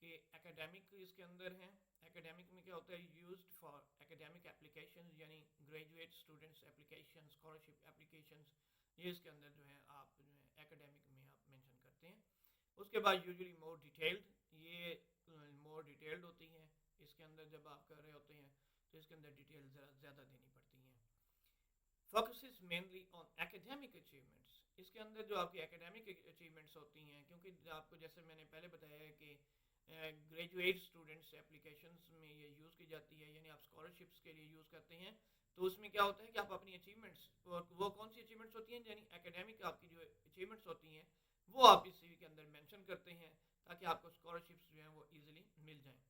کہ ایکیڈیمک اس کے اندر ہیں. ایکیڈیمک میں کیا ہوتا ہے؟ یوزڈ فار ایکیڈیمک اپلیکیشنز، یعنی graduate students application, scholarship applications, یہ اس کے اندر جو ہے آپ جو ہے ایکیڈیمک میں آپ مینشن کرتے ہیں. اس کے بعد یوزلی مور ڈیٹیلڈ، یہ مور ڈیٹیلڈ ہوتی ہیں. اس کے اندر جب آپ کر رہے ہوتے ہیں تو اس کے اندر ڈیٹیل ذرا زیادہ دینی پڑتی ہیں. فوکسز مینلی آن ایکیڈیمک اچیومنٹس، اس کے اندر جو آپ کی ایکیڈیمک اچیومنٹس ہوتی ہیں، کیونکہ آپ کو جیسے میں نے پہلے بتایا ہے کہ گریجویٹ اسٹوڈنٹس اپلیکیشنس میں یہ یوز کی جاتی ہے، یعنی آپ اسکالرشپس کے لیے یوز کرتے ہیں. تو اس میں کیا ہوتا ہے کہ آپ اپنی اچیومنٹس، وہ کون سی اچیومنٹس ہوتی ہیں؟ یعنی ایکیڈیمک آپ کی جو اچیومنٹس ہوتی ہیں وہ آپ اس سی وی کے اندر مینشن کرتے ہیں تاکہ آپ کو اسکالرشپس جو ہیں وہ ایزیلی مل جائیں.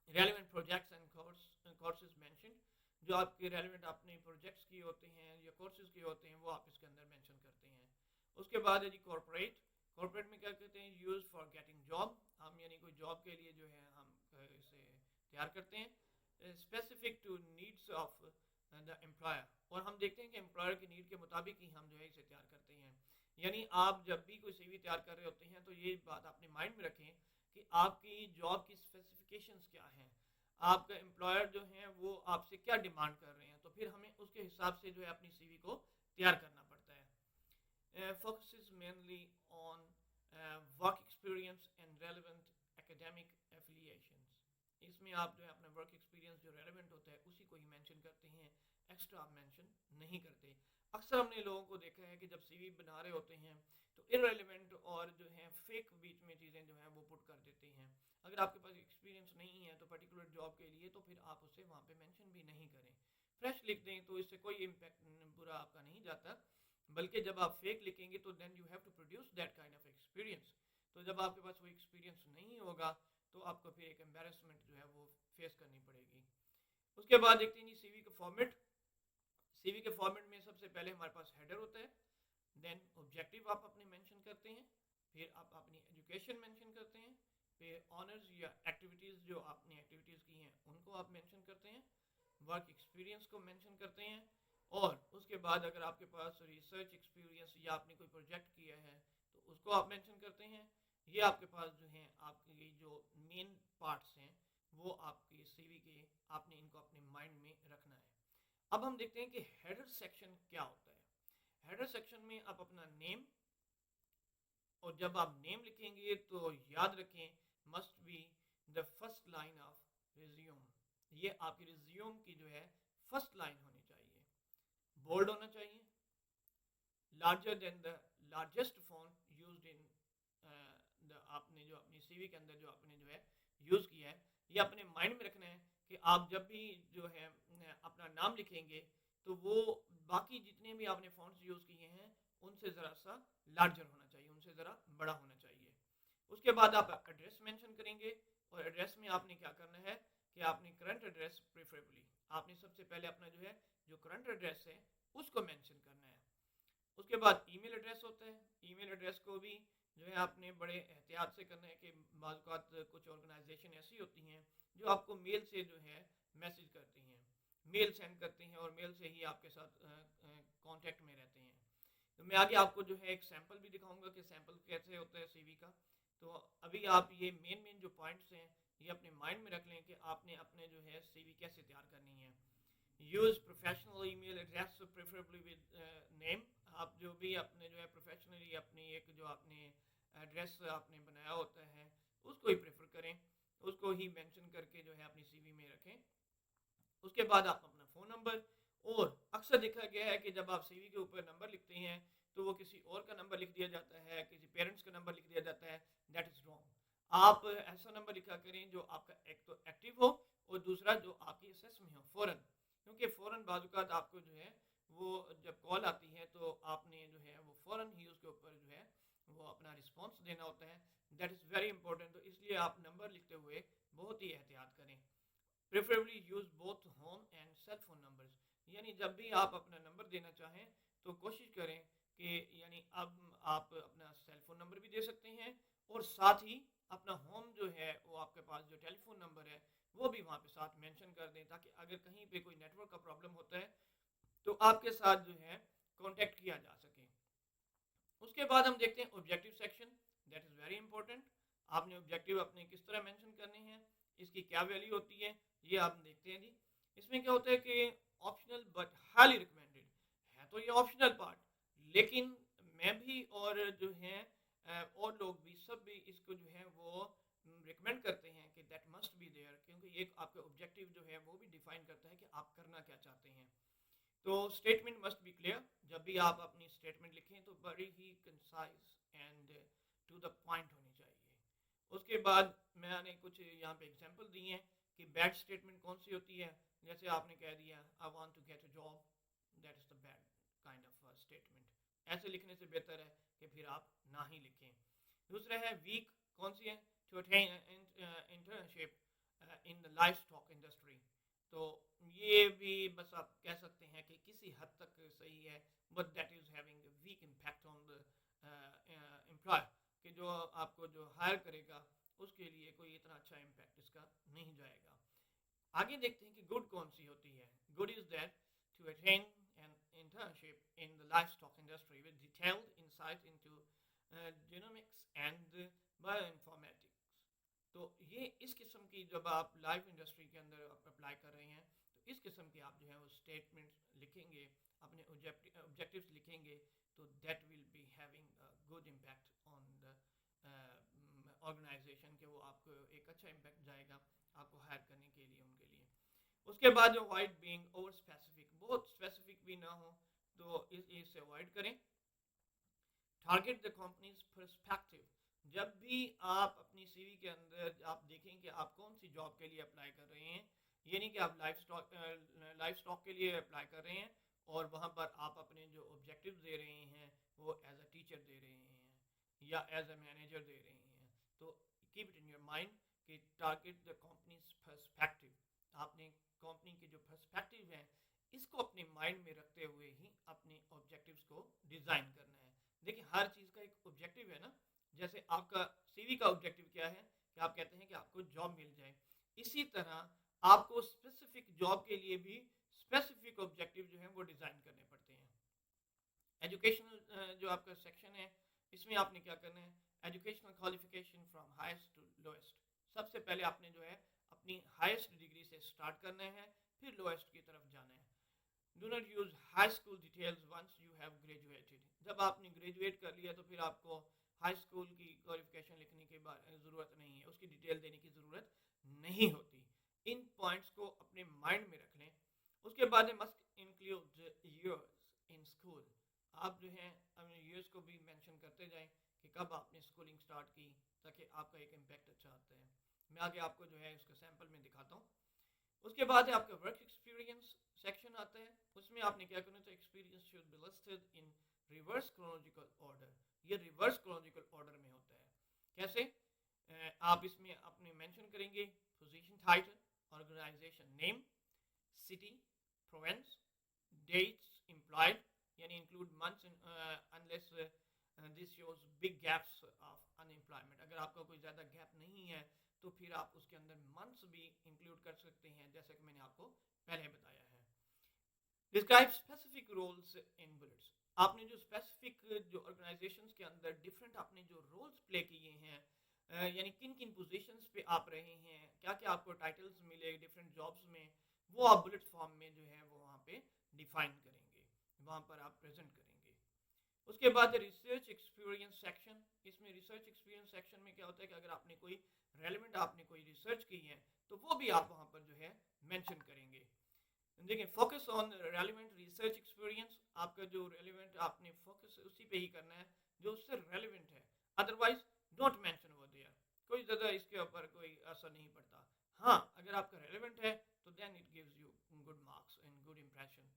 Relevant projects and courses mention, جو آپ کے ریلیونٹ اپنے پروجیکٹس کی ہوتے ہیں یا کورسز کے ہوتے ہیں وہ آپ اس کے اندر مینشن کرتے ہیں. اس کے بعد ہے جی کارپوریٹ میں کیا کہتے ہیں؟ یوز فار گیٹنگ جاب، ہم یعنی کوئی جاب کے لیے جو ہے ہم اسے تیار کرتے ہیں. Specific to needs of the employer, اور ہم دیکھتے ہیں کہ امپلائر کی نیڈ کے مطابق ہی ہم جو ہے اسے تیار کرتے ہیں. یعنی آپ جب بھی کوئی سی وی تیار کر رہے ہوتے ہیں تو یہ بات اپنے مائنڈ میں رکھیں کہ آپ کی جاب کی اسپیسیفکیشنز کیا ہیں، آپ کا امپلائر جو ہیں وہ آپ سے کیا ڈیمانڈ کر رہے ہیں، تو پھر ہمیں اس کے حساب سے جو ہے اپنی سی وی کو تیار کرنا پڑتا ہے. Focuses mainly on work experience and relevant academic affiliations. اس میں آپ جو ہے اپنا ورک ایکسپیرینس جو ریلیونٹ ہوتا ہے اسی کو ہی مینشن کرتے ہیں، ایکسٹرا آپ مینشن نہیں کرتے. اکثر ہم نے لوگوں کو دیکھا ہے کہ جب سی وی بنا رہے ہوتے ہیں تو ارریلیونٹ اور جو ہے فیک بیچ میں چیزیں جو ہیں وہ پٹ کر دیتے ہیں. اگر آپ کے پاس ایکسپیرینس نہیں ہے تو پرٹیکولر جاب کے لیے تو پھر آپ اسے وہاں پہ مینشن بھی نہیں کریں. فریش لکھ دیں تو اس سے کوئی امپیکٹ برا آپ کا نہیں جاتا، بلکہ جب آپ فیک لکھیں گے تو then you have to produce that kind of experience. تو جب آپ کے پاس وہ ایکسپیرینس نہیں ہوگا تو آپ کو پھر ایک امبیرسمنٹ جو ہے وہ فیس کرنی پڑے گی. اس کے بعد دیکھتے ہیں جی سی وی کا فارمیٹ. سی وی کے فارمیٹ میں سب سے پہلے ہمارے پاس ہیڈر ہوتا ہے، دین آبجیکٹیو آپ اپنے مینشن کرتے ہیں، پھر آپ اپنی ایجوکیشن مینشن کرتے ہیں، پھر آنرز یا ایکٹیویٹیز جو آپ نے ایکٹیویٹیز کی ہیں ان کو آپ مینشن کرتے ہیں، ورک ایکسپیرینس کو مینشن کرتے ہیں، اور اس کے بعد اگر آپ کے پاس ریسرچ ایکسپیرینس یا آپ نے کوئی پروجیکٹ کیا ہے تو اس کو آپ مینشن کرتے ہیں. یہ آپ کے پاس جو ہیں آپ کی جو مین پارٹس ہیں وہ آپ کی سی وی کے آپ نے ان کو اپنے مائنڈ میں رکھنا ہے. اب ہم دیکھتے ہیں کہ ہیڈر سیکشن کیا ہوتا ہے. ہیڈر سیکشن میں آپ اپنا نیم، اور جب آپ نیم لکھیں گے تو یاد رکھیں must be the first line of resume. یہ آپ کی ریزیوم کی جو ہے فرسٹ لائن ہونی چاہیے، بولڈ ہونا چاہیے، larger than the largest font used in آپ نے جو اپنی سی وی کے اندر جو آپ نے جو ہے یوز کیا ہے. یہ اپنے مائنڈ میں رکھنا ہے کہ آپ جب بھی جو ہے اپنا نام لکھیں گے تو وہ باقی جتنے بھی آپ نے فونٹس یوز کیے ہیں ان سے ذرا سا لارجر ہونا چاہیے، ان سے ذرا بڑا ہونا چاہیے. اس کے بعد آپ ایڈریس مینشن کریں گے، اور ایڈریس میں آپ نے کیا کرنا ہے کہ آپ نے کرنٹ ایڈریس پریفریبلی آپ نے سب سے پہلے اپنا جو ہے جو کرنٹ ایڈریس ہے اس کو مینشن کرنا ہے. اس کے بعد ای میل ایڈریس ہوتا ہے. ای میل ایڈریس کو بھی جو ہے آپ نے بڑے احتیاط سے کرنا ہے کہ بعض اوقات کچھ آرگنائزیشن ایسی ہوتی ہیں جو آپ کو میل سے جو ہے میسج کرتی ہیں، میل سینڈ کرتے ہیں اور میل سے ہی آپ کے ساتھ کانٹیکٹ میں رہتے ہیں. تو میں آگے آپ کو جو ہے ایک سیمپل بھی دکھاؤں گا کہ سیمپل کیسے ہوتا ہے سی وی کا. تو ابھی آپ یہ مین جو پوائنٹس ہیں یہ اپنے مائنڈ میں رکھ لیں کہ آپ نے اپنے جو ہے سی وی کیسے تیار کرنی ہے. Use professional E mail address preferably with name. آپ جو بھی اپنے جو ہے پروفیشنلی اپنی ایک جو آپ نے ایڈریس آپ نے بنایا ہوتا ہے اس کو ہی پریفر کریں، اس کو ہی مینشن کر کے جو ہے اپنی سی وی میں رکھیں. اس کے بعد آپ اپنا فون نمبر، اور اکثر دیکھا گیا ہے کہ جب آپ سی وی کے اوپر نمبر لکھتے ہیں تو وہ کسی اور کا نمبر لکھ دیا جاتا ہے، کسی پیرنٹس کا نمبر لکھ دیا جاتا ہے. That is wrong. آپ ایسا نمبر لکھا کریں جو آپ کا ایک تو ایکٹیو ہو اور دوسرا جو آپ کی ایسیس میں ہو فوراً، کیونکہ فوراً بعض اوقات آپ کو جو ہے وہ جب کال آتی ہے تو آپ نے جو ہے وہ فوراً ہی اس کے اوپر جو ہے وہ اپنا رسپانس دینا ہوتا ہے. That is very important. تو اس لیے آپ نمبر لکھتے ہوئے بہت ہی احتیاط کریں. Preferably use both home and cell phone numbers. یعنی جب بھی آپ اپنا نمبر دینا چاہیں تو کوشش کریں کہ یعنی اب آپ اپنا سیل فون نمبر بھی دے سکتے ہیں اور ساتھ ہی اپنا ہوم جو ہے وہ آپ کے پاس جو ٹیلی فون نمبر ہے وہ بھی وہاں پہ ساتھ مینشن کر دیں تاکہ اگر کہیں پہ کوئی نیٹ ورک کا پرابلم ہوتا ہے تو آپ کے ساتھ جو ہے کانٹیکٹ کیا جا سکے. اس کے بعد ہم دیکھتے ہیں objective section. That is very important. آپ نے آبجیکٹیو اپنے کس طرح مینشن کرنے ہیں، اس کی کیا ویلیو ہوتی ہے، یہ آپ دیکھتے ہیں جی. اس میں کیا ہوتا ہے کہ آپشنل بٹ ہائیلی ریکمینڈیڈ ہے، تو یہ آپشنل پارٹ، لیکن میں بھی اور جو ہیں اور لوگ بھی سب بھی اس کو جو ہے وہ ریکمینڈ کرتے ہیں کہ دیٹ مسٹ بی دیئر، کیونکہ یہ آپ کا آبجیکٹیو جو ہے وہ بھی ڈیفائن کرتا ہے کہ آپ کرنا کیا چاہتے ہیں. تو اسٹیٹمنٹ مسٹ بی کلیئر. جب بھی آپ اپنی اسٹیٹمنٹ لکھیں تو بڑی ہی concise and to the point ہونی چاہیے. اس کے بعد میں نے کچھ یہاں پہ ایگزامپل دی ہیں کہ بیڈ اسٹیٹمنٹ کون سی ہوتی ہے. جیسے آپ نے کہہ دیا I want to get a job, that is the bad kind of statement. ایسے لکھنے سے بہتر ہے کہ پھر آپ نہ ہی لکھیں. دوسرا ہے ویک، کون سی ہے؟ To attain internship in the livestock industry. تو یہ بھی بس آپ کہہ سکتے ہیں کہ کسی حد تک صحیح ہے، but that is having a weak impact on the employer, کہ جو آپ کو جو ہائر کرے گا اس کے لیے کوئی اتنا اچھا امپیکٹ اس کا نہیں جائے گا. آگے دیکھتے ہیں کہ گڈ کون سی ہوتی ہے. Good is that to attain an internship in the livestock industry with detailed insight into genomics and bioinformatics. تو یہ اس قسم کی جب آپ لائف انڈسٹری کے اندر اپلائی کر رہے ہیں تو اس قسم کے آپ جو ہے وہ اسٹیٹمنٹ لکھیں گے، اپنے آبجیکٹیوز لکھیں گے، تو that will be having good impact on the organisation, کہ وہ آپ کو ایک اچھا امپیکٹ جائے گا آپ کو ہائر کرنے کے لیے ان کے لیے. اس کے بعد اوائڈ بینگ اوور اسپیسیفک، بہت اسپیسیفک بھی نہ ہو تو اس سے اوائڈ کریں. Target the companies perspective. جب بھی آپ اپنی سی وی کے اندر آپ دیکھیں کہ آپ کون سی جاب کے لیے اپلائی کر رہے ہیں، یہ نہیں کہ آپ لائف اسٹاک کے لیے اپلائی کر رہے ہیں اور وہاں پر آپ اپنے جو آبجیکٹیوز دے رہے ہیں وہ ایز اے ٹیچر دے رہے ہیں یا ایز اے مینیجر دے رہے ہیں. تو keep it in your mind کہ ٹارگیٹ دا کمپنیز پرسپیکٹو. آپ نے کمپنی کے جو پرسپیکٹیو ہیں اس کو اپنے مائنڈ میں رکھتے ہوئے ہی اپنے آبجیکٹیوز کو ڈیزائن کرنا ہے. دیکھیں ہر چیز کا ایک آبجیکٹیو ہے نا. جیسے آپ کا سی وی کا آبجیکٹیو کیا ہے کہ آپ کہتے ہیں کہ آپ کو جاب مل جائے، اسی طرح آپ کو اسپیسیفک جاب کے لیے بھی اسپیسیفک آبجیکٹیو جو ہیں وہ ڈیزائن کرنے پڑتے ہیں. ایجوکیشنل جو آپ کا سیکشن ہے اس میں آپ نے کیا کرنا ہے، educational qualification from highest to lowest. سب سے پہلے آپ نے جو ہے اپنی ہائیسٹ ڈگری سے سٹارٹ کرنا ہے، پھر لوئسٹ کی طرف جانا ہے. Do not use high school details once you have graduated. جب آپ نے گریجویٹ کر لیا تو پھر آپ کو ہائی اسکول کی کوالیفیکیشن لکھنے کی ضرورت نہیں ہے، اس کی ڈیٹیل دینے کی ضرورت نہیں ہوتی. ان پوائنٹس کو اپنے مائنڈ میں رکھ لیں. اس کے بعد must include years in school. آپ جو ہیں اپنے ایئرز کو بھی مینشن کرتے جائیں کہ کب آپ نے اسکولنگ سٹارٹ کی، تاکہ آپ کا ایک امپیکٹ اچھا آتا ہے. میں آگے آپ کو جو ہے اس کا سیمپل میں دکھاتا ہوں. اس کے بعد ہے آپ کا ورک ایکسپیرینس سیکشن آتا ہے. اس میں آپ نے کیا کرنا ہے، تو experience should be listed in reverse chronological order. یہ ریورس کرونولوجیکل آرڈر میں ہوتا ہے. کیسے؟ آپ اس میں اپنے مینشن کریں گے position title, organisation name, city, province, dates employed, یعنی include months unless this shows big gaps of unemployment. اگر آپ کا کوئی زیادہ گیپ نہیں ہے تو پھر آپ اس کے اندر منتھس بھی انکلوڈ کر سکتے ہیں، جیسا کہ میں نے آپ کو پہلے بتایا ہے. ڈسکرائب اسپیسیفک رولز ان بلٹس. آپ نے جو اسپیسیفک جو آرگنائزیشنز کے اندر ڈفرینٹ آپ نے جو رولز پلے کیے ہیں، یعنی کن کن پوزیشنز پہ آپ رہے ہیں، کیا کیا آپ کو ٹائٹلز ملے ڈفرینٹ جابز میں، وہ آپ بلٹ فارم میں جو ہے وہ وہاں پہ ڈیفائن کریں گے، وہاں پر آپ پریزنٹ کریں گے. اس کے بعد ریسرچ ایکسپیرینس سیکشن. اس میں ریسرچ ایکسپیرینس سیکشن میں کیا ہوتا ہے کہ اگر آپ نے کوئی ریلیونٹ آپ نے کوئی ریسرچ کی ہے تو وہ بھی آپ وہاں پر جو ہے مینشن کریں گے. دیکھیں focus on relevant research experience. آپ کا جو ریلیونٹ آپ نے فوکس اسی پہ ہی کرنا ہے جو اس سے ریلیونٹ ہے. Otherwise don't mention over their. کوئی زیادہ اس کے اوپر کوئی اثر نہیں پڑتا. ہاں اگر آپ کا ریلیونٹ ہے تو then it gives you good marks and good impression.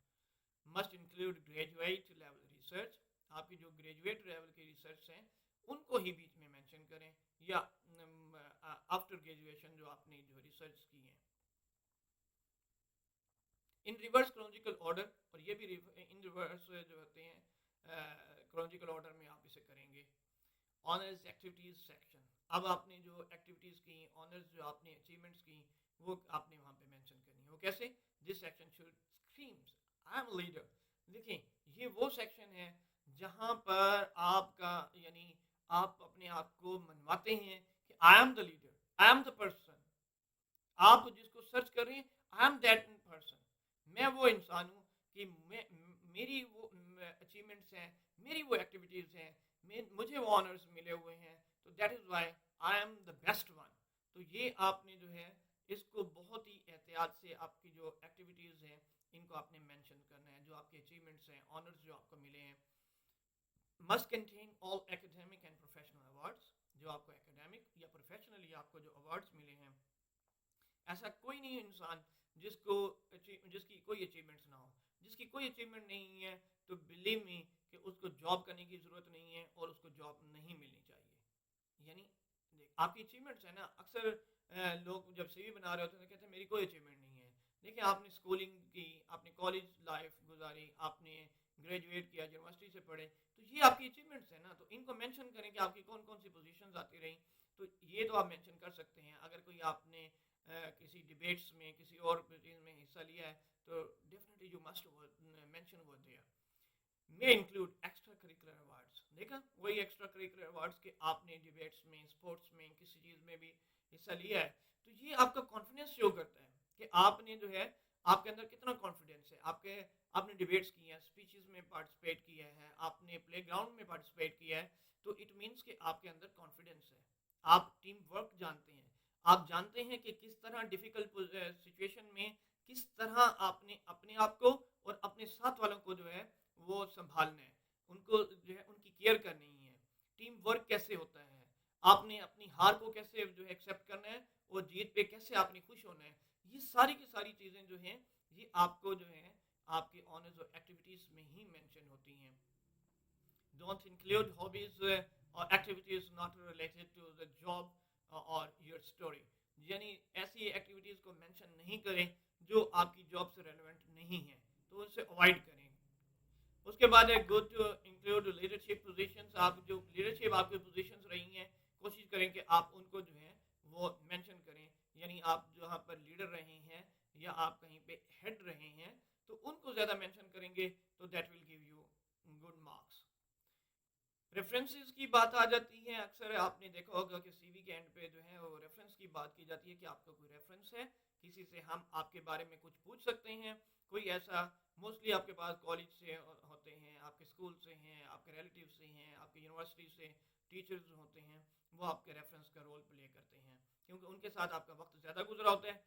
Must include graduate level research. آپ کی جو گریجویٹ لیول کی ریسرچ ہیں ان کو ہی بیچ میں مینشن کریں، یا آفٹر گریجویشن جو آپ نے جو ریسرچ کی ہیں. ان ریورس کرونولوجیکل آرڈر، اور یہ بھی ان ریورس جو ہوتے ہیں کرونولوجیکل آرڈر میں آپ اسے کریں گے. Honours activities section. اب آپ نے جو ایکٹیویٹیز کی، آنرز جو آپ نے اچیومنٹس کی، وہ آپ نے وہاں پہ مینشن کرنی ہے. وہ کیسے؟ This section should screams I am leader. دیکھیں یہ وہ سیکشن ہے جہاں پر آپ کا یعنی آپ اپنے آپ کو منواتے ہیں کہ I am the leader, I am the person. آپ جس کو سرچ کر رہے ہیں, آئی ایم دیٹ پرسن, میں وہ انسان ہوں کہ میری وہ اچیومنٹس ہیں, میری وہ ایکٹیویٹیز ہیں, مجھے وہ آنرز ملے ہوئے ہیں, تو that is why I am the best one. تو یہ آپ نے جو ہے اس کو بہت ہی احتیاط سے آپ کی جو ایکٹیویٹیز ہیں ان کو آپ نے مینشن کرنا ہے, جو آپ کے اچیومنٹس ہیں, آنرز جو آپ کو ملے ہیں. must contain all academic and professional awards, جو آپ کو academic یا professionally آپ کو جو awards ملے ہیں. ایسا کوئی نہیں انسان جس کی کوئی اچیومنٹس نہ ہو. جس کی کوئی اچیومنٹ نہیں ہے تو بلیو می کہ اس کو جاب کرنے کی ضرورت نہیں ہے اور اس کو جاب نہیں ملنی چاہیے. یعنی آپ کی اچیومنٹس ہیں نا, اکثر لوگ جب سی وی بنا رہے ہوتے ہیں تو کہتے ہیں میری کوئی اچیومنٹ نہیں ہے. دیکھیں آپ نے اسکولنگ کی, آپ نے کالج لائف گزاری, آپ نے گریجویٹ کیا, یونیورسٹی سے پڑھے, تو یہ آپ کی اچیومنٹس ہیں نا, تو ان کو مینشن کریں کہ آپ کی کون کون سی پوزیشنز آتی رہیں. تو یہ تو آپ مینشن کر سکتے ہیں. اگر کوئی آپ نے کسی ڈبیٹس میں کسی اور چیز میں حصہ لیا ہے تو ڈیفینیٹلی یو مسٹ مینشن وہ دیئر. میں انکلوڈ ایکسٹرا کریکولر ایوارڈس. دیکھا وہی ایکسٹرا کریکولر ایوارڈس کہ آپ نے ڈبیٹس میں, اسپورٹس میں, کسی چیز میں بھی حصہ لیا ہے, تو یہ آپ کا کانفیڈنس شو کرتا ہے کہ آپ نے جو ہے آپ کے اندر کتنا کانفیڈنس ہے. آپ نے ڈبیٹس کی ہیں, اسپیچز میں پارٹیسپیٹ کیا ہے, آپ نے پلے گراؤنڈ میں پارٹیسپیٹ کیا ہے, تو اٹ مینس کہ آپ کے اندر کانفیڈنس ہے. آپ ٹیم ورک جانتے ہیں, آپ جانتے ہیں کہ کس طرح ڈیفیکلٹ سچویشن میں کس طرح آپ نے اپنے آپ کو اور اپنے ساتھ والوں کو جو ہے وہ سنبھالنا ہے, ان کو جو ہے ان کی کیئر کرنی ہے. ٹیم ورک کیسے ہوتا ہے, آپ نے اپنی ہار کو کیسے جو ہے ایکسیپٹ کرنا ہے اور جیت پہ کیسے آپ نے خوش ہونا ہے. یہ ساری کی ساری چیزیں جو ہیں یہ آپ کو جو ہے آپ کے آنرز اور ایکٹیویٹیز میں ہی مینشن ہوتی ہیں. Don't include hobbies or activities not related to the job or your story. یعنی ایسی ایکٹیویٹیز کو مینشن نہیں کریں جو آپ کی جاب سے ریلیونٹ نہیں ہیں, تو اسے اوائڈ کریں. اس کے بعد ہے good to include leadership positions. آپ جو لیڈرشپ آپ کی پوزیشنز رہی ہیں کوشش کریں کہ آپ ان کو جو ہے وہ مینشن کریں. یعنی آپ جہاں پر لیڈر رہے ہیں یا آپ کہیں پہ ہیڈ رہے ہیں تو ان کو زیادہ مینشن کریں گے تو that will give you good marks. References کی بات آ جاتی ہے. اکثر آپ نے دیکھا ہوگا کہ سی وی کے اینڈ پہ جو ہے وہ ریفرنس کی بات کی جاتی ہے کہ آپ کا کوئی ریفرنس ہے, کسی سے ہم آپ کے بارے میں کچھ پوچھ سکتے ہیں. کوئی ایسا موسٹلی آپ کے پاس کالج سے ہوتے ہیں, آپ کے اسکول سے ہیں, آپ کے ریلیٹیو سے ہیں, آپ کی یونیورسٹی سے ٹیچرز ہوتے ہیں, وہ آپ کے ریفرنس کا رول پلے کرتے ہیں کیونکہ ان کے ساتھ آپ کا وقت زیادہ گزرا ہوتا ہے.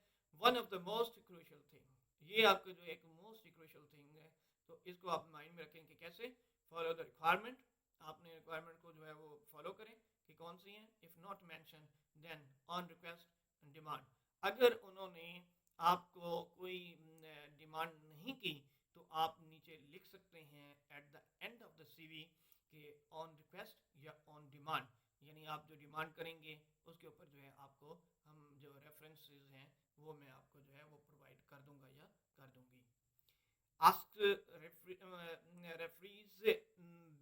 One of the most crucial thing, یہ آپ کا جو ایک موسٹ کروشل تھنگ ہے, تو اس کو آپ مائنڈ میں رکھیں کہ کیسے فالو دا ریکوائرمنٹ. آپ نے ریکوائرمنٹ کو جو ہے وہ فالو کریں کہ کون سی ہیں. If not mention then on request demand. اگر انہوں نے آپ کو کوئی ڈیمانڈ نہیں کی تو آپ نیچے لکھ سکتے ہیں at the end of the CV وی کہ آن ریکویسٹ یا آن ڈیمانڈ. یعنی آپ جو ڈیمانڈ کریں گے اس کے اوپر جو ہے آپ کو ہم جو ریفرنسز ہیں وہ میں آپ کو جو ہے وہ پرووائڈ کر دوں گا یا کر دوں گی. Ask referees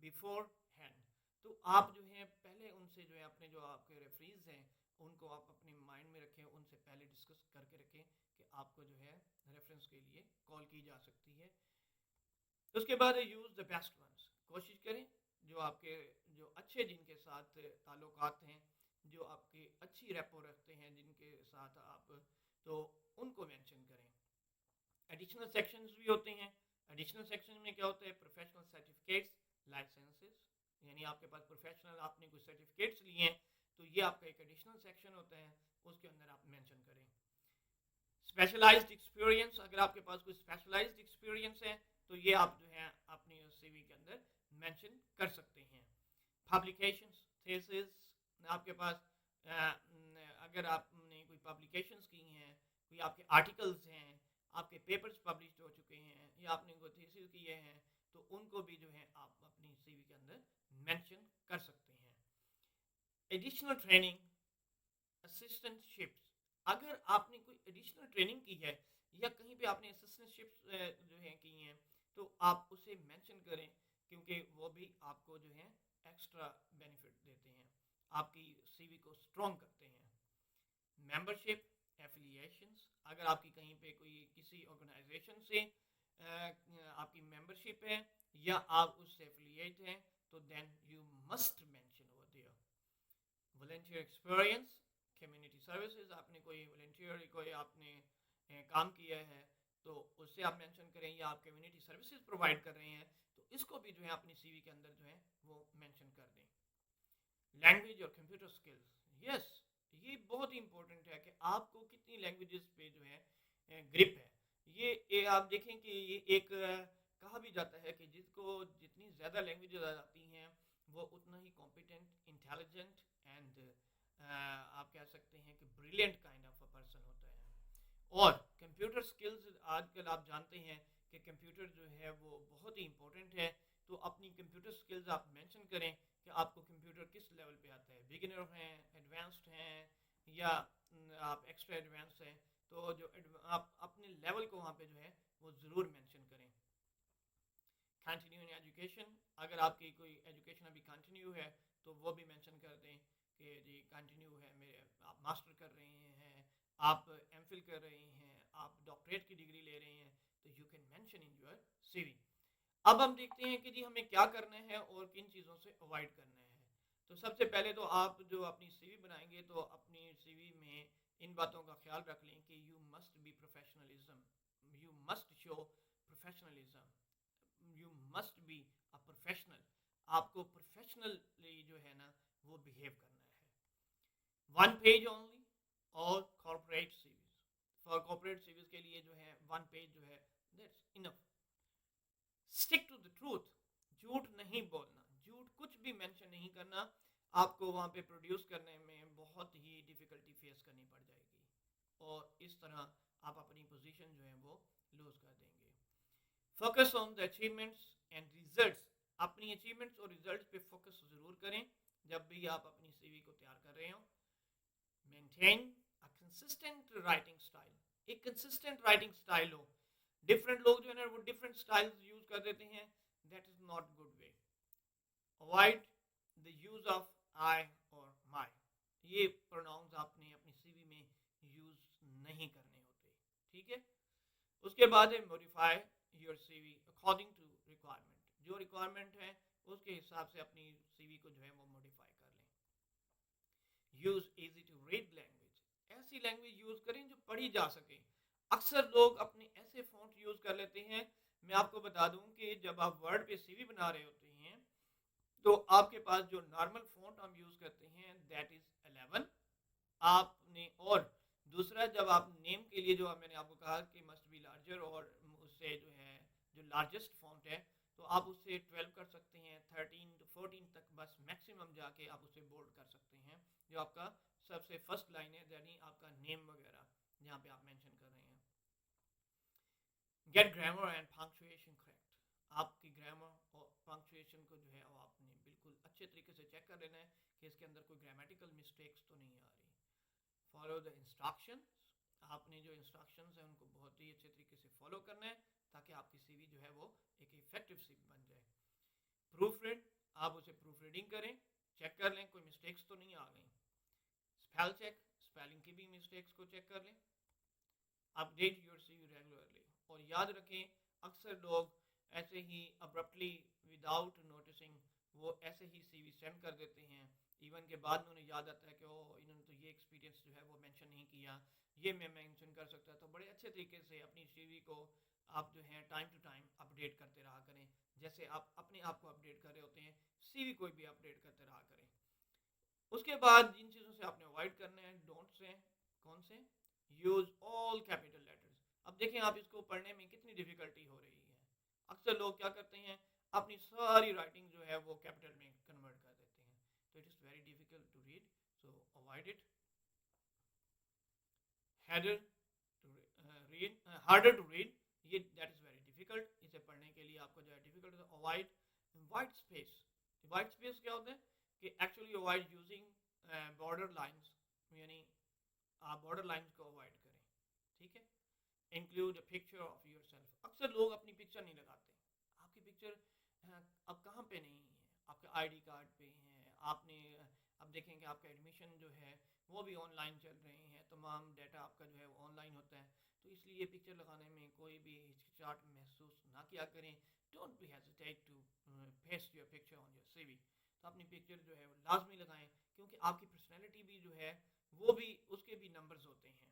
beforehand. تو آپ جو ہے پہلے ان سے جو ہے اپنے جو آپ کے ریفریز ہیں ان کو آپ اپنے مائنڈ میں رکھیں, ان سے پہلے ڈسکس کر کے رکھیں کہ آپ کو جو ہے ریفرنس کے لیے کال کی جا سکتی ہے. اس کے بعد یوز دا بیسٹ ونس. کوشش کریں جو آپ کے جو اچھے جن کے ساتھ تعلقات ہیں, جو آپ کی اچھی ریپو رکھتے ہیں, جن کے ساتھ آپ, تو ان کو مینشن کریں. ایڈیشنل سیکشنز بھی ہوتے ہیں. ایڈیشنل سیکشن میں کیا ہوتا ہے, پروفیشنل سرٹیفکیٹس, لائسنسز. یعنی آپ کے پاس پروفیشنل آپ نے کوئی سرٹیفکیٹس لیے ہیں تو یہ آپ کا ایک ایڈیشنل سیکشن ہوتا ہے, اس کے اندر آپ مینشن کریں. اسپیشلائزڈ ایکسپیرینس, اگر آپ کے پاس کوئی اسپیشلائزڈ ایکسپیرینس ہے تو یہ آپ جو ہے اپنی سی وی کے اندر مینشن کر سکتے ہیں. پبلیکیشنز, تھیسز, آپ کے پاس اگر آپ نے کوئی پبلیکیشنز کی ہیں, کوئی آپ کے آرٹیکلز ہیں, آپ کے پیپرز پبلشڈ ہو چکے ہیں یا آپ نے کوئی تھیسز کیے ہیں تو ان کو بھی جو ہے آپ اپنی سی وی کے اندر مینشن کر سکتے ہیں. Additional training, assistant ships. اگر آپ نے کوئی ایڈیشنل ٹریننگ کی ہے یا کہیں پہ آپ نے اسسٹنٹ شپس جو ہیں کی ہیں تو آپ اسے مینشن کریں کیونکہ وہ بھی آپ کو جو ہے ایکسٹرا بینیفٹ دیتے ہیں, آپ کی سی وی کو اسٹرانگ کرتے ہیں. ممبرشپ, ایفیلیشنس. اگر آپ کی کہیں پہ کوئی کسی آرگنائزیشن سے آپ کی ممبرشپ ہے یا آپ اس سے ایفیلیٹ ہیں تو then you must mention over there. Volunteer experience, community services, آپ نے کوئی والنٹیئر کوئی آپ نے کام کیا ہے تو اس سے آپ مینشن کریں، یا آپ کمیونٹی سروسز پرووائڈ کر رہے ہیں تو اس کو بھی جو ہے اپنی سی وی کے اندر جو ہے وہ مینشن کر دیں. لینگویج اور کمپیوٹر سکلز، یس یہ بہت ہی امپورٹنٹ ہے کہ آپ کو کتنی لینگویجز پہ جو ہے گرپ ہے. یہ آپ دیکھیں کہ یہ ایک کہا بھی جاتا ہے کہ جس کو جتنی زیادہ لینگویجز آ جاتی ہیں وہ اتنا ہی کمپیٹنٹ، انٹیلیجنٹ اینڈ آپ کہہ سکتے ہیں کہ brilliant kind of a person ہوتا ہے. اور کمپیوٹر سکلز آج کل آپ جانتے ہیں کہ کمپیوٹر جو ہے وہ بہت ہی امپورٹنٹ ہے. تو اپنی کمپیوٹر سکلز آپ مینشن کریں کہ آپ کو کمپیوٹر کس لیول پہ آتا ہے، بگنر ہیں، ایڈوانسڈ ہیں، یا آپ ایکسٹرا ایڈوانس ہیں. تو جو آپ اپنے لیول کو وہاں پہ جو ہے وہ ضرور مینشن کریں. کنٹینیو ایجوکیشن، اگر آپ کی کوئی ایجوکیشن ابھی کنٹینیو ہے تو وہ بھی مینشن کر دیں کہ جی کنٹینیو ہے، میرے آپ ماسٹر کر رہے ہیں، آپ ایم فل کر رہے ہیں، آپ ڈاکٹریٹ کی ڈگری لے رہے ہیں، تو you can mention in your سی وی. اب ہم دیکھتے ہیں کہ جی ہمیں کیا کرنا ہے اور کن چیزوں سے اوائڈ کرنا ہے. تو سب سے پہلے تو آپ جو اپنی سی وی بنائیں گے تو اپنی سی وی میں ان باتوں کا خیال رکھ لیں کہ you must be professionalism, you must show professionalism, you must be a professional. آپ کو پروفیشنلی جو ہے نا وہ بہیو کرنا ہے. ون پیج اونلی اور corporate series, for corporate series کے لیے جو ہے ون پیج جو ہے that's enough. Stick to the truth, جھوٹ نہیں بولنا، جھوٹ کچھ بھی مینشن نہیں کرنا. آپ کو وہاں پہ پروڈیوس کرنے میں بہت ہی ڈیفیکلٹی فیس کرنی پڑ جائے گی اور اس طرح آپ اپنی پوزیشن جو ہے وہ لوز کر دیں گے. Focus on the achievements and results, اپنی اچیومنٹس اور ریزلٹس پہ فوکس ضرور کریں جب بھی آپ اپنی سی وی کو تیار کر رہے ہوں. Maintain a consistent writing style, ایک کنسسٹنٹ رائٹنگ اسٹائل ہو. ڈفرینٹ لوگ جو ہے نا وہ ڈفرینٹ اسٹائلز یوز کر دیتے ہیں، that is not good way. Avoid the use of I اور مائی، یہ پروناؤنز آپ نے اپنی سی وی میں یوز نہیں کرنے ہوتے. ٹھیک ہے. اس کے بعد ہے modify your C V according to requirement, جو ریکوائرمنٹ ہے اس کے حساب سے اپنی سی وی کو جو ہے وہ موڈیفائی کر لیں. Use easy to read language, ایسی لینگویج یوز کریں جو پڑھی جا سکے. اکثر لوگ اپنے ایسے فونٹ یوز کر لیتے ہیں. میں آپ کو بتا دوں کہ جب آپ ورڈ پہ سی وی بنا رہے ہوتے ہیں تو آپ کے پاس جو نارمل فونٹ ہم یوز کرتے ہیں دیٹ از 11 آپ نے، اور دوسرا جب آپ نیم کے لیے جو میں نے آپ کو کہا کہ مسٹ بی لارجر، اور اس سے جو ہے جو لارجسٹ فونٹ ہے تو آپ اس سے 12 کر سکتے ہیں، 13 to 14 تک بس میکسیمم جا کے آپ اسے بولڈ کر سکتے ہیں جو آپ کا سب سے فرسٹ لائن ہے، یعنی آپ کا نیم وغیرہ جہاں پہ آپ مینشن کر رہے ہیں. Get grammar and punctuation correct, آپ کی گرامر اور پنکچویشن کو جو ہے وہ آپ نے بالکل اچھے طریقے سے چیک کر لینا ہے کہ اس کے اندر کوئی گرامیٹیکل مسٹیکس تو نہیں آ رہی. فالو دا انسٹرکشنز، آپ نے جو انسٹرکشنز ہیں ان کو بہت ہی اچھے طریقے سے فالو کرنا ہے تاکہ آپ کی سی وی جو ہے وہ ایک افیکٹو سی وی بن جائے. پروف ریڈ، آپ اسے پروف ریڈنگ کریں، چیک کر لیں کوئی مسٹیکس تو نہیں آ گئی. اسپیل چیک، اسپیلنگ کی بھی مسٹیکس کو چیک کر لیں. اپ ڈیٹ یور سی وی ریگولرلی، اور یاد رکھیں اکثر لوگ ایسے ہی ابرپٹلی وداؤٹ نوٹسنگ وہ ایسے ہی سی وی سینڈ کر دیتے ہیں، ایون کے بعد میں انہیں یاد آتا ہے کہ انہوں نے تو یہ ایکسپیرینس جو ہے وہ مینشن نہیں کیا، یہ میں مینشن کر سکتا. تو بڑے اچھے طریقے سے اپنی سی وی کو آپ جو ہیں ٹائم ٹو ٹائم اپڈیٹ کرتے رہا کریں، جیسے آپ اپنے آپ کو اپڈیٹ کر رہے ہوتے ہیں سی وی کو بھی اپڈیٹ کرتے رہا کریں. اس کے بعد جن چیزوں سے آپ نے اوائڈ کرنا ہے ڈونٹ سے، کون سے؟ Use all capital letters. اب دیکھیں آپ اس کو پڑھنے میں کتنی ڈیفیکلٹی ہو رہی ہے. اکثر لوگ کیا کرتے ہیں اپنی ساری رائٹنگ جو ہے وہ کیپیٹل میں کنورٹ کر دیتے ہیں، تو it is very difficult to read, so avoid it. Harder read, harder to read, یہ دیٹ از ویری ڈیفیکلٹ، اسے پڑھنے کے لیے آپ کو جو ہے difficult. Avoid white space, white space کیا ہوتا ہے کہ actually avoid using border lines, یعنی آپ بارڈر لائنس کو اوائڈ کریں. ٹھیک ہے. Include a picture of yourself, اکثر لوگ اپنی پکچر نہیں لگاتے. آپ کی پکچر اب کہاں پہ نہیں ہے، آپ کے آئی ڈی کارڈ پہ ہیں، آپ نے اب دیکھیں کہ آپ کا ایڈمیشن جو ہے وہ بھی آن لائن چل رہے ہیں، تمام ڈیٹا آپ کا جو ہے وہ آن لائن ہوتا ہے. تو اس لیے پکچر لگانے میں کوئی بھی ہچکچاہٹ محسوس نہ کیا کریں. Don't be hesitate to paste your picture on your سی وی. تو اپنی پکچر جو ہے وہ لازمی لگائیں کیونکہ آپ کی پرسنالٹی بھی جو ہے وہ بھی اس کے بھی نمبرز ہوتے ہیں.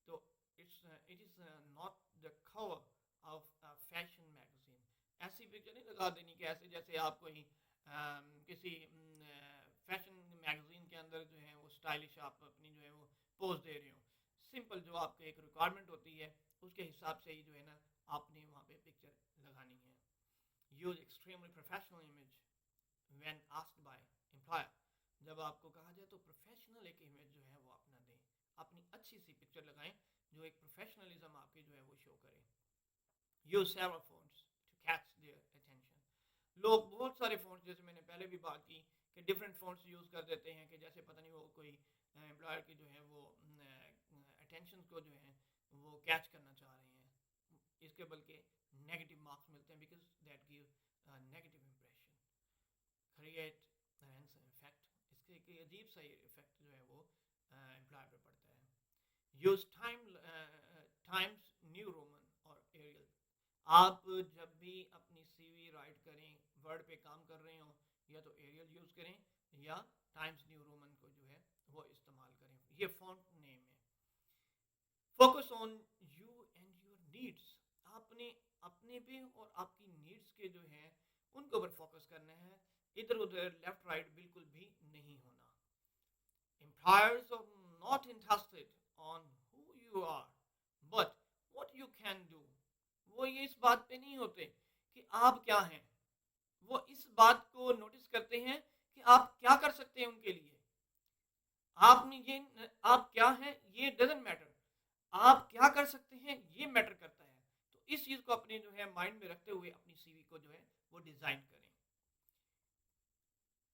تو it is not the cover of fashion magazine. ایسی پکچر نہیں لگا دینی کہ ایسے جیسے آپ کوئی کسی فیشن میگزین کے اندر جو ہے وہ اسٹائلش آپ اپنی جو ہے وہ پوز دے رہے ہو. سمپل جو آپ کی ایک ریکوائرمنٹ ہوتی ہے اس کے حساب سے ہی جو ہے نا آپ نے وہاں پہ پکچر لگانی ہے. Use extremely professional image when asked by employer. جب آپ کو کہا جائے تو پروفیشنل ایک امیج جو ہے وہ اپنا دیں, اپنی اچھی سی پکچر لگائیں جو ایک پروفیشنلزم آپ کی جو ہے وہ شو کرے. Use several fonts to catch their attention. لوگ بہت سارے فونٹس, جیسے میں نے پہلے بھی بات کی کہ ڈفرینٹ فونٹس یوز کر دیتے ہیں کہ جیسے پتہ نہیں وہ کوئی امپلائر کی جو ہے وہ اٹینشن کو جو ہے وہ کیچ کرنا چاہ رہے ہیں. اس کے بلکہ نیگیٹو مارکس ملتے ہیں because that give negative impression. Create handsome effect. اس کے ایک عجیب سا افیکٹ جو ہے وہ امپلائر پہ پڑتا ہے. یوز ٹائمز نیو رومن اور ایریل. آپ جب بھی اپنی سی وی رائٹ کریں, ورڈ پہ کام کر رہے ہوں, یا تو ایریل یوز کریں یا ٹائمز نیو رومن کو جو ہے وہ استعمال کریں. یہ فونٹ نیم ہے. Focus on you and your needs. آپ نے اپنے پہ اور آپ کی نیڈس کے جو ہیں ان کے اوپر فوکس کرنا ہے, ادھر ادھر لیفٹ رائٹ بالکل بھی نہیں ہونا. Employers are not interested on who you are, but what you can do. وہ یہ اس بات پہ نہیں ہوتے کہ آپ کیا ہیں, وہ اس بات کو نوٹس کرتے ہیں کہ آپ کیا کر سکتے ہیں ان کے لیے. آپ نے یہ آپ کیا ہیں یہ ڈزنٹ میٹر, آپ کیا کر سکتے ہیں یہ میٹر کرتا ہے. تو اس چیز کو اپنے جو ہے مائنڈ میں رکھتے ہوئے اپنی سی وی کو جو ہے وہ ڈیزائن کریں.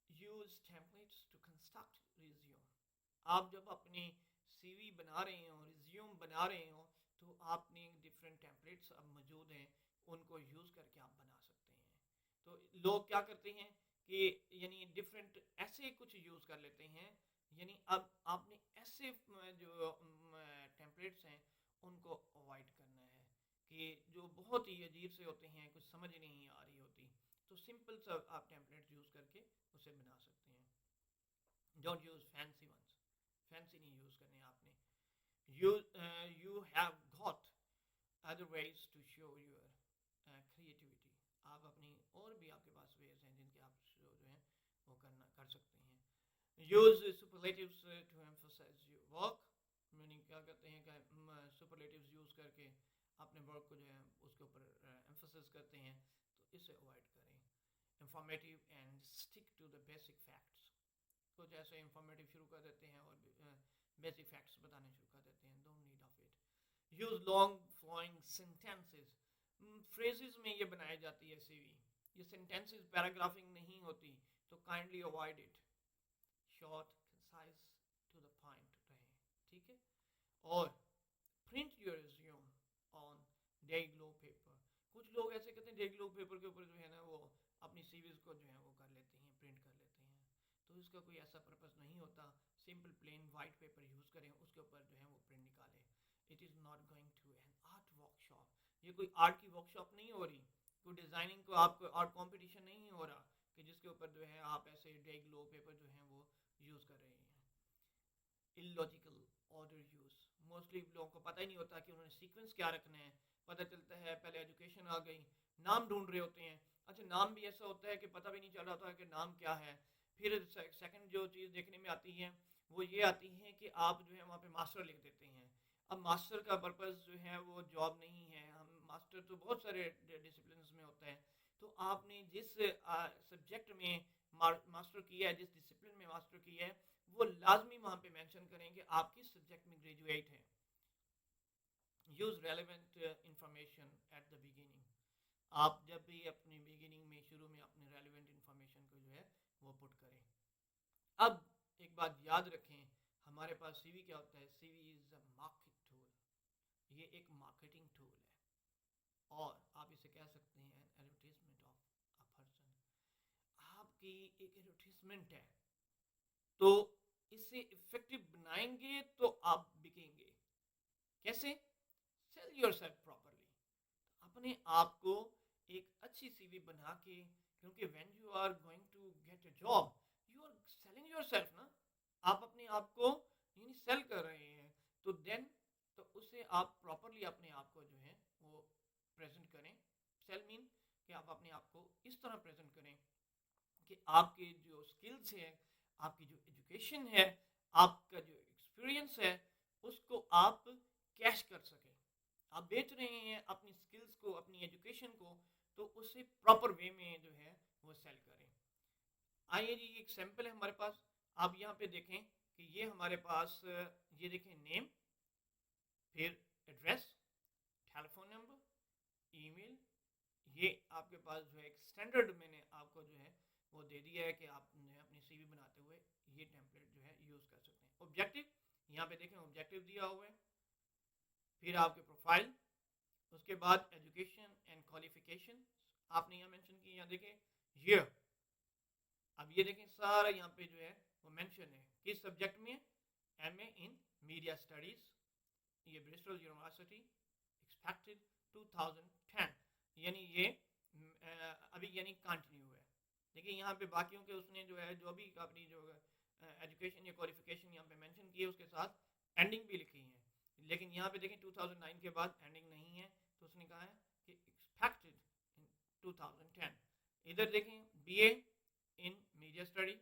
Use templates to construct resume. آپ جب اپنی سی وی بنا رہے ہوں, ریزیوم بنا رہے ہوں, تو آپ نے ڈفرینٹ ٹیمپلیٹس اب موجود ہیں, ان کو یوز کر کے آپ بنا سکتے ہیں. تو لوگ کیا کرتے ہیں کہ یعنی ڈفرینٹ ایسے کچھ یوز کر لیتے ہیں, یعنی اب آپ نے ایسے جو ٹیمپلیٹس ہیں ان کو اوائڈ کرنا ہے کہ جو بہت ہی عجیب سے ہوتے ہیں, کچھ سمجھ نہیں آ رہی ہوتی. تو سمپل سا آپ ٹیمپلیٹ یوز کر کے اسے بنا سکتے ہیں. Don't use fancy ones. Fancy نہیں یوز کرنے آپ نے. You have got other ways to show your creativity. آپ اپنی اور بھی آپ کے پاس ویز ہیں جن کے آپ جو ہیں وہ کر سکتے ہیں. Use superlatives to emphasize your work. یعنی کیا کہتے ہیں کہ سپرلیٹیوز یوز کر کے اپنے ورک کو جو ہے اس کے اوپر ایمفسائز کرتے ہیں, تو اسے اوائڈ کریں. Informative and stick to the basic facts. کچھ ایسے انفارمیٹیو شروع کر دیتے ہیں اور بیسک فیکٹس بتانے شروع کر دیتے ہیں. Don't need of it. Use long flowing sentences. Phrases میں یہ بنائی جاتی ہے سی وی. یہ سینٹینسز پیراگرافنگ نہیں ہوتی, تو kindly avoid it. Short concise to the point رہیں, ٹھیک ہے. اور print your resume on day glow paper. کچھ لوگ ایسے کہتے ہیں ڈے گلو پیپر کے اوپر جو ہے نا وہ اپنی سی ویز کو جو ہے وہ کر لیتے ہیں, پرنٹ کر لیتے ہیں. تو اس کا کوئی ایسا پرپس نہیں ہوتا. Simple plain white paper use کریں, اس کے اوپر جو ہے وہ پرنٹ نکالیں. It is not going to an art workshop. یہ کوئی آرٹ کی ورک شاپ نہیں ہو رہی, کوئی ڈیزائننگ کو آپ کو آرٹ کمپٹیشن نہیں ہو رہا کہ جس کے اوپر جو ہے آپ ایسے ڈے گلو پیپر جو ہیں وہ یوز کر رہے ہیں. illogical order use. موسٹلی لوگوں کو پتہ ہی نہیں ہوتا کہ انہوں نے سیکوینس کیا رکھنا ہے. پتہ چلتا ہے پہلے ایجوکیشن آ گئی, نام ڈھونڈ رہے ہوتے ہیں. اچھا نام بھی ایسا ہوتا ہے کہ پتہ بھی نہیں چل رہا ہوتا کہ نام کیا ہے. پھر سیکنڈ جو چیز دیکھنے میں آتی ہے وہ یہ آتی ہے کہ آپ جو ہے وہاں پہ ماسٹر لکھ دیتے ہیں. اب ماسٹر کا پرپز جو ہے وہ جاب نہیں ہے. ہم ماسٹر تو بہت سارے ڈسپلنس میں ہوتا ہے. تو آپ نے جس سبجیکٹ میں ماسٹر کیا ہے, جس ڈسپلن میں ماسٹر کیا ہے, وہ لازمی وہاں پہ مینشن کریں کہ آپ کس سبجیکٹ میں گریجویٹ ہیں. Use relevant information at the beginning. آپ جب بھی اپنی بگیننگ میں شروع میں اپنے ریلیونٹ انفارمیشن کو جو ہے وہ پٹ کریں. اب ایک بات یاد رکھیں, ہمارے پاس سی وی کیا ہوتا ہے. سی وی از اے مارکیٹ ٹول. یہ ایک مارکیٹنگ ٹول ہے, اور آپ اسے کہہ سکتے ہیں ایڈورٹیزمنٹ آف اے پرسن. آپ کی ایک ایڈورٹیزمنٹ ہے, تو اسے افیکٹو بنائیں گے تو آپ بکیں گے. کیسے؟ Sell your self properly. اپنے آپ کو ایک اچھی سی وی بنا کے, کیونکہ when you are going to get a job you are selling yourself نا. آپ اپنے آپ کو یعنی سیل کر رہے ہیں تو دین تو اس سے آپ پراپرلی اپنے آپ کو جو ہے وہ پریزنٹ کریں. سیل مین کہ آپ اپنے آپ کو اس طرح پریزنٹ کریں کہ آپ کے جو اسکلس ہیں, آپ کی جو ایجوکیشن ہے, آپ کا جو ایکسپیرئنس ہے, اس کو آپ کیش کر سکیں. آپ بیچ رہے ہیں اپنی اسکلس کو, اپنی ایجوکیشن کو, تو اسے پراپر وے میں جو ہے وہ سیل کریں. آئیے جی ایک سیمپل ہے ہمارے پاس. آپ یہاں پہ دیکھیں کہ یہ ہمارے پاس یہ دیکھیں نیم, پھر ایڈریس, ٹیلیفون نمبر, ای میل. یہ آپ کے پاس جو ہے ایک اسٹینڈرڈ میں نے آپ کو جو ہے وہ دے دیا ہے کہ آپ نے اپنی سی وی بناتے ہوئے یہ ٹیمپلیٹ جو ہے یوز کر سکتے ہیں. آبجیکٹو یہاں پہ دیکھیں آبجیکٹو دیا ہوا ہے, پھر آپ کے پروفائل, اس کے بعد ایجوکیشن اینڈ کوالیفیکیشن آپ نے یہاں مینشن کی. یہاں دیکھیں یہ, اب یہ دیکھیں سارا یہاں پہ جو ہے وہ مینشن ہے کس سبجیکٹ میں, M A in media studies, یہ برسٹل یونیورسٹی, ایکسپیکٹڈ 2010, یعنی یہ ابھی یعنی کنٹینیو ہے. دیکھیں یہاں پہ باقیوں کے اس نے جو ہے جو بھی اپنی جو ایجوکیشن یا کوالیفیکیشن یہاں پہ مینشن کی ہے اس کے ساتھ اینڈنگ بھی لکھی ہے, لیکن یہاں پہ دیکھیں 2009 کے بعد اینڈنگ نہیں ہے, تو اس نے کہا ہے کہ ایکسپیکٹڈ 2010. ادھر دیکھیں B A in media study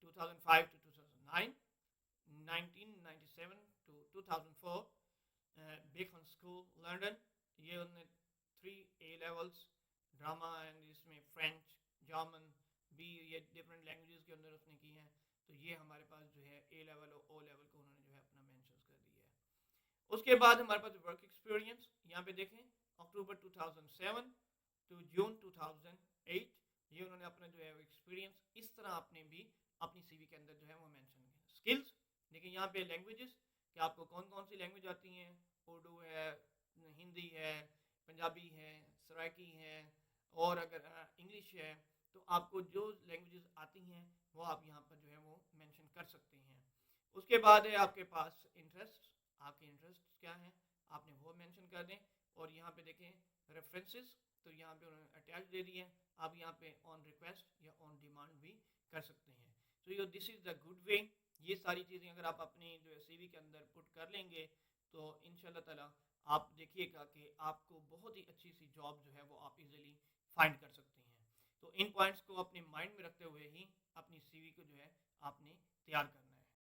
2005 to 2009, 1997 to 2004, Bacon School London, یہ انہوں نے 3 A levels ڈراما اینڈ اس میں فرینچ, جرمن بھی, یہ ڈفرینٹ لینگویجز کے اندر اس نے کی ہیں. تو یہ ہمارے پاس جو ہے A level اور O level کو انہوں نے جو ہے اپنا مینشنز کر دیا ہے. اس کے بعد ہمارے پاس ورک ایکسپیرینس یہاں پہ دیکھیں اکتوبر 2007 to جون 2008, یہ انہوں نے اپنا جو ہے ایکسپیرینس اس طرح اپنے بھی اپنی سی وی کے اندر جو ہے وہ مینشن کیا. اسکلس دیکھیں یہاں پہ لینگویجز کہ آپ کو کون کون سی لینگویج آتی ہیں, اردو ہے, ہندی ہے, پنجابی ہے, سرائکی ہے, اور اگر انگلش ہے تو آپ کو جو لینگویجز آتی ہیں وہ آپ یہاں پر جو ہے وہ مینشن کر سکتے ہیں. اس کے بعد ہے آپ کے پاس انٹرسٹ, آپ کے انٹرسٹ کیا ہیں آپ نے وہ مینشن کر دیں. اور یہاں پہ دیکھیں ریفرنسز, تو یہاں پہ انہوں نے اٹیچ دے دی ہے, آپ یہاں پہ آن ریکویسٹ یا آن ڈیمانڈ بھی کر سکتے ہیں. تو دس از دا گڈ وے. یہ ساری چیزیں اگر آپ اپنی جو سی وی کے اندر پٹ کر لیں گے تو ان شاء اللہ تعالیٰ آپ دیکھیے گا کہ آپ کو بہت ہی اچھی سی جاب جو ہے وہ آپ ایزیلی فائنڈ کر سکتے ہیں. تو ان پوائنٹس کو اپنے مائنڈ میں رکھتے ہوئے ہی اپنی سی وی کو جو ہے آپ نے تیار کرنا.